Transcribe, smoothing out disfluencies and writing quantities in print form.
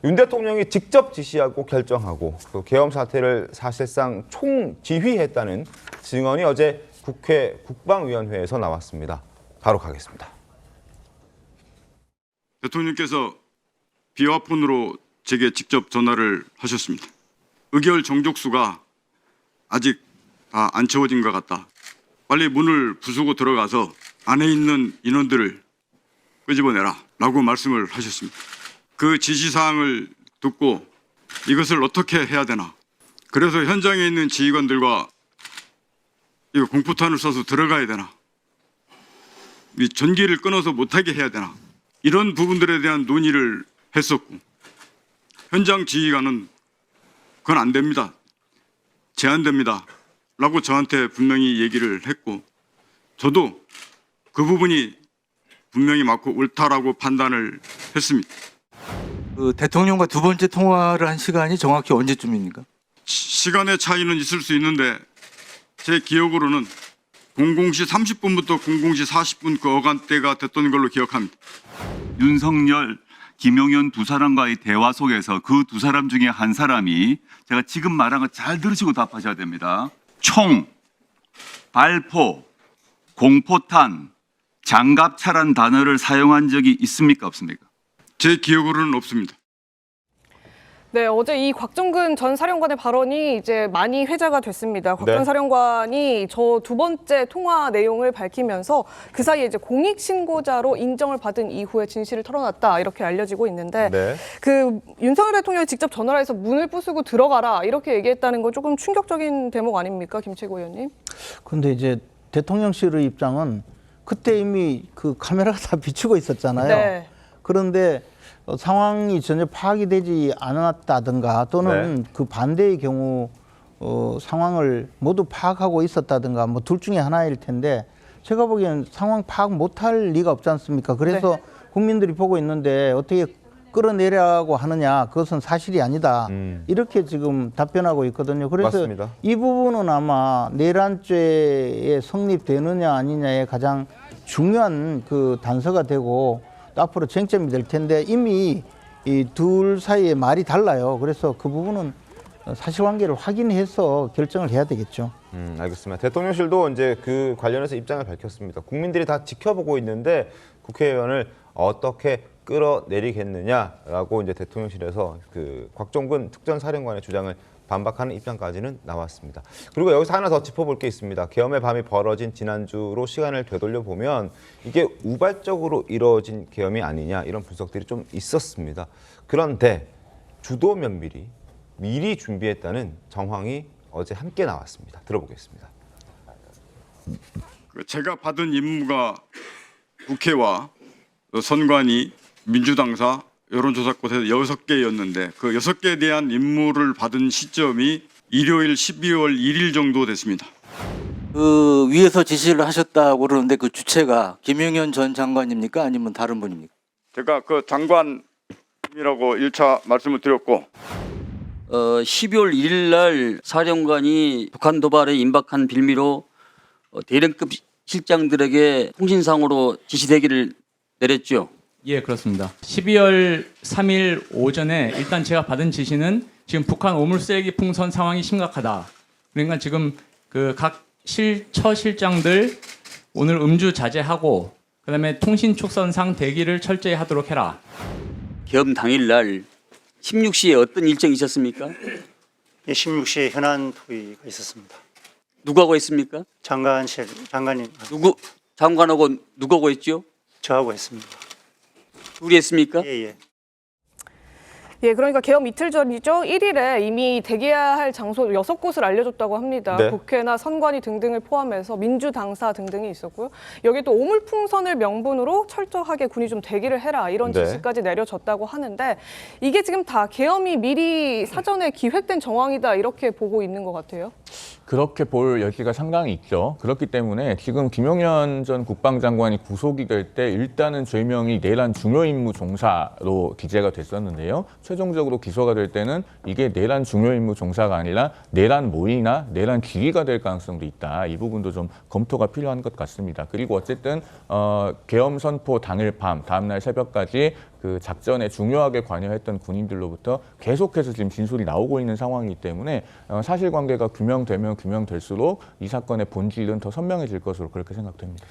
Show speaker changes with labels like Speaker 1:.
Speaker 1: 윤 대통령이 직접 지시하고 결정하고 그 계엄 사태를 사실상 총지휘했다는 증언이 어제 국회 국방위원회에서 나왔습니다. 바로 가겠습니다.
Speaker 2: 대통령께서 비화폰으로 제게 직접 전화를 하셨습니다. 의결 정족수가 아직 다 안 채워진 것 같다. 빨리 문을 부수고 들어가서 안에 있는 인원들을 끄집어내라 라고 말씀을 하셨습니다. 그 지시사항을 듣고 이것을 어떻게 해야 되나. 그래서 현장에 있는 지휘관들과 이거 공포탄을 쏴서 들어가야 되나. 이 전기를 끊어서 못하게 해야 되나. 이런 부분들에 대한 논의를 했었고, 현장 지휘관은 그건 안 됩니다. 제한됩니다. 라고 저한테 분명히 얘기를 했고, 저도 그 부분이 분명히 맞고 옳다라고 판단을 했습니다.
Speaker 3: 그 대통령과 두 번째 통화를 한 시간이 정확히 언제쯤입니까?
Speaker 2: 시간의 차이는 있을 수 있는데 제 기억으로는 00시 30분부터 00시 40분 그 어간대가 됐던 걸로 기억합니다.
Speaker 4: 윤석열, 김용현 두 사람과의 대화 속에서 그 두 사람 중에 한 사람이 제가 지금 말한 거 잘 들으시고 답하셔야 됩니다. 총, 발포, 공포탄, 장갑차란 단어를 사용한 적이 있습니까? 없습니까?
Speaker 2: 제 기억으로는 없습니다.
Speaker 5: 네, 어제 이 곽종근 전 사령관의 발언이 이제 많이 회자가 됐습니다. 곽 전 사령관이 저 두 번째 통화 내용을 밝히면서 그 사이에 이제 공익신고자로 인정을 받은 이후에 진실을 털어놨다 이렇게 알려지고 있는데 그 윤석열 대통령이 직접 전화를 해서 문을 부수고 들어가라 이렇게 얘기했다는 건 조금 충격적인 대목 아닙니까, 김채구 의원님?
Speaker 6: 그런데 이제 대통령실의 입장은 그때 이미 그 카메라가 다 비추고 있었잖아요.
Speaker 5: 네.
Speaker 6: 그런데 상황이 전혀 파악이 되지 않았다든가 또는 그 반대의 경우 상황을 모두 파악하고 있었다든가 뭐 둘 중에 하나일 텐데 제가 보기엔 상황 파악 못할 리가 없지 않습니까? 그래서 국민들이 보고 있는데 어떻게 끌어내려고 하느냐, 그것은 사실이 아니다. 이렇게 지금 답변하고 있거든요. 그래서
Speaker 1: 맞습니다.
Speaker 6: 이 부분은 아마 내란죄에 성립되느냐 아니냐의 가장 중요한 그 단서가 되고 또 앞으로 쟁점이 될 텐데 이미 이 둘 사이에 말이 달라요. 그래서 그 부분은 사실관계를 확인해서 결정을 해야 되겠죠.
Speaker 1: 알겠습니다. 대통령실도 이제 그 관련해서 입장을 밝혔습니다. 국민들이 다 지켜보고 있는데 국회의원을 어떻게 끌어내리겠느냐라고 이제 대통령실에서 그 곽종근 특전사령관의 주장을 반박하는 입장까지는 나왔습니다. 그리고 여기서 하나 더 짚어볼 게 있습니다. 계엄의 밤이 벌어진 지난주로 시간을 되돌려 보면 이게 우발적으로 이루어진 계엄이 아니냐 이런 분석들이 좀 있었습니다. 그런데 주도 면밀히 미리 준비했다는 정황이 어제 함께 나왔습니다. 들어보겠습니다.
Speaker 2: 제가 받은 임무가 국회와 선관위, 민주당사, 여론조사꽃에서 6개였는데 그 6개에 대한 임무를 받은 시점이 일요일 12월 1일 정도 됐습니다.
Speaker 3: 그 위에서 지시를 하셨다고 그러는데 그 주체가 김용현 전 장관입니까? 아니면 다른 분입니까?
Speaker 2: 제가 그 장관이라고 1차 말씀을 드렸고
Speaker 7: 12월 1일 날 사령관이 북한 도발에 임박한 빌미로 대령급 실장들에게 통신상으로 지시대기를 내렸죠.
Speaker 8: 예, 그렇습니다. 12월 3일 오전에 일단 제가 받은 지시는 지금 북한 오물 쓰레기 풍선 상황이 심각하다. 그러니까 지금 그 각 처실장들 오늘 음주 자제하고 그다음에 통신 촉선상 대기를 철저히 하도록 해라.
Speaker 7: 계엄 당일 날 16시에 어떤 일정이 있었습니까?
Speaker 9: 예, 16시에 현안 토의가 있었습니다.
Speaker 7: 누구하고 했습니까?
Speaker 9: 장관님
Speaker 7: 누구 장관하고 누구하고 했죠?
Speaker 9: 저하고 했습니다.
Speaker 7: 둘이 했습니까?
Speaker 9: 예.
Speaker 5: 예, 그러니까 계엄 이틀 전이죠. 1일에 이미 대기해야 할 장소 6곳을 알려줬다고 합니다. 국회나 선관위 등등을 포함해서 민주당사 등등이 있었고요. 여기 또 오물풍선을 명분으로 철저하게 군이 좀 대기를 해라 이런 지시까지 내려졌다고 하는데 이게 지금 다 계엄이 미리 사전에 기획된 정황이다 이렇게 보고 있는 것 같아요.
Speaker 10: 그렇게 볼 여지가 상당히 있죠. 그렇기 때문에 지금 김용현 전 국방장관이 구속이 될 때 일단은 죄명이 내란 중요임무 종사로 기재가 됐었는데요. 최종적으로 기소가 될 때는 이게 내란 중요 임무 종사가 아니라 내란 모의나 내란 기기가 될 가능성도 있다. 이 부분도 좀 검토가 필요한 것 같습니다. 그리고 어쨌든 계엄 선포 당일 밤, 다음날 새벽까지 그 작전에 중요하게 관여했던 군인들로부터 계속해서 지금 진술이 나오고 있는 상황이기 때문에 사실관계가 규명되면 규명될수록 이 사건의 본질은 더 선명해질 것으로 그렇게 생각됩니다.